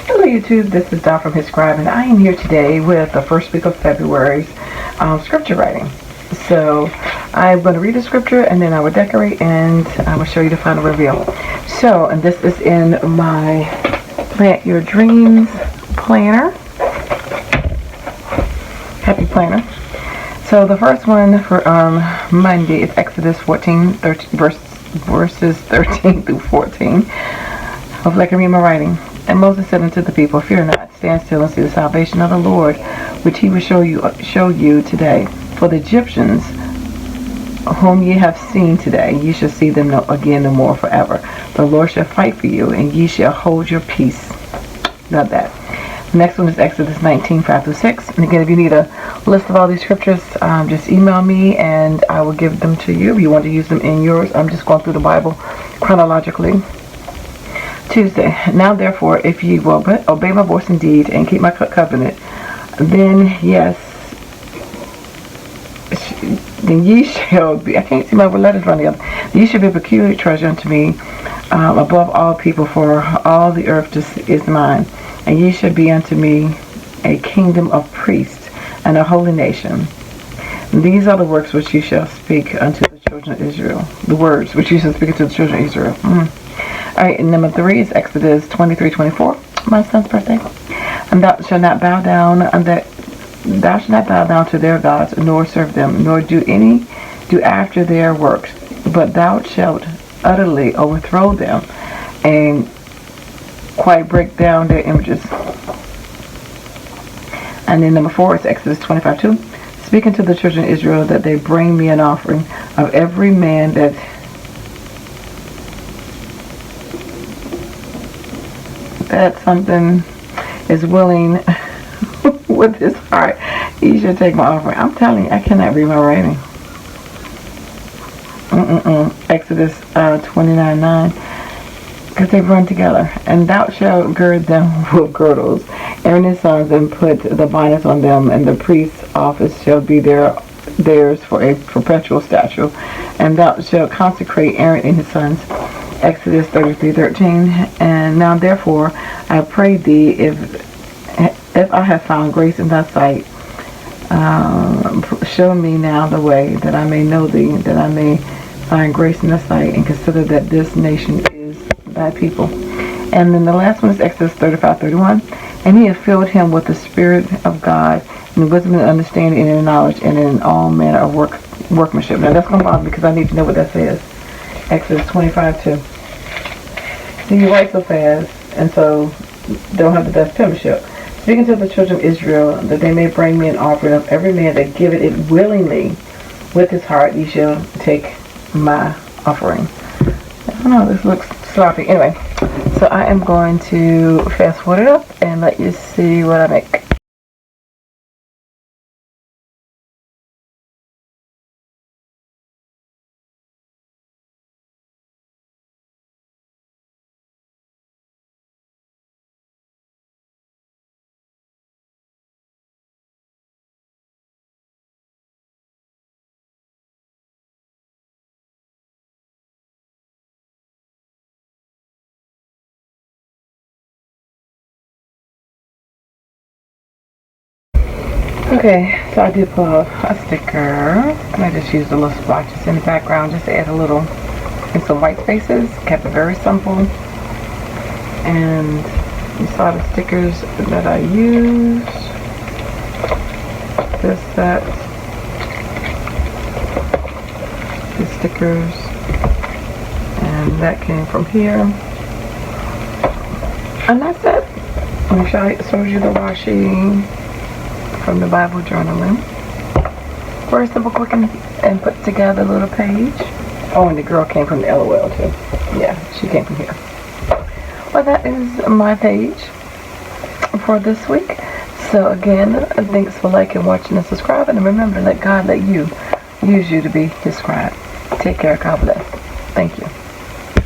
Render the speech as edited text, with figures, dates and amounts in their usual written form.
Hello YouTube, this is Dawn from hzscribe, and I am here today with the first week of February's scripture writing. So I'm going to read the scripture and then I will decorate and I will show you the final reveal. So, and this is in my Plant Your Dreams planner, happy planner. So the first one for Monday is Exodus 14, verses 13 through 14. Hopefully I can read my writing. And Moses said unto the people, Fear not, stand still and see the salvation of the Lord, which he will show you today. For the Egyptians, whom ye have seen today, ye shall see them again no more forever. The Lord shall fight for you, and ye shall hold your peace. Got that. The next one is Exodus 19, 5 through 6. And again, if you need a list of all these scriptures, just email me and I will give them to you. If you want to use them in yours, I'm just going through the Bible chronologically. Tuesday, now therefore, if ye will obey my voice indeed and keep my covenant, then ye shall be, I can't see my letters running up, ye shall be a peculiar treasure unto me above all people, for all the earth is mine, and ye shall be unto me a kingdom of priests and a holy nation. And these are the works which ye shall speak unto the children of Israel. The words which ye shall speak unto the children of Israel. Alright, and number 3 is Exodus 23, 24, my son's birthday. And thou shalt not bow down, to their gods, nor serve them, nor do after their works, but thou shalt utterly overthrow them and quite break down their images. And then number 4 is Exodus 25, 2. Speaking to the children of Israel that they bring me an offering of every man that something is willing with his heart, he should take my offering. I'm telling you, I cannot read my writing. Exodus 29, 9. Because they run together. And thou shalt gird them with girdles, Aaron and his sons, and put the bindings on them, and the priest's office shall be theirs for a perpetual statute. And thou shalt consecrate Aaron and his sons. Exodus 33, 13. And now therefore I pray thee, if I have found grace in thy sight, show me now the way, that I may know thee, that I may find grace in thy sight, and consider that this nation is thy people. And then the last one is Exodus 35, 31. And he has filled him with the Spirit of God, and wisdom and understanding, and in knowledge, and in all manner of workmanship. Now that's going to bother me because I need to know what that says. Exodus 25, 2. See, you write so fast, and so they don't have the best penmanship. Speaking to the children of Israel, that they may bring me an offering of every man that giveth it willingly with his heart, ye shall take my offering. I don't know, this looks sloppy. Anyway, so I am going to fast forward it up and let you see what I make. Okay, so I did pull out a sticker, and I just used a little splotches in the background just to add a little, and some white spaces. Kept it very simple. And you saw the stickers that I used. This set, the stickers, and that came from here. And that's it. I'm going to show you the washi from the Bible journaling. Very simple, quick, and put together little page. Oh, and the girl came from the LOL too. Yeah, she came from here. Well, that is my page for this week. So again, thanks for liking, watching, and subscribing. And remember, let God let you use you to be his scribe. Take care. God bless. Thank you.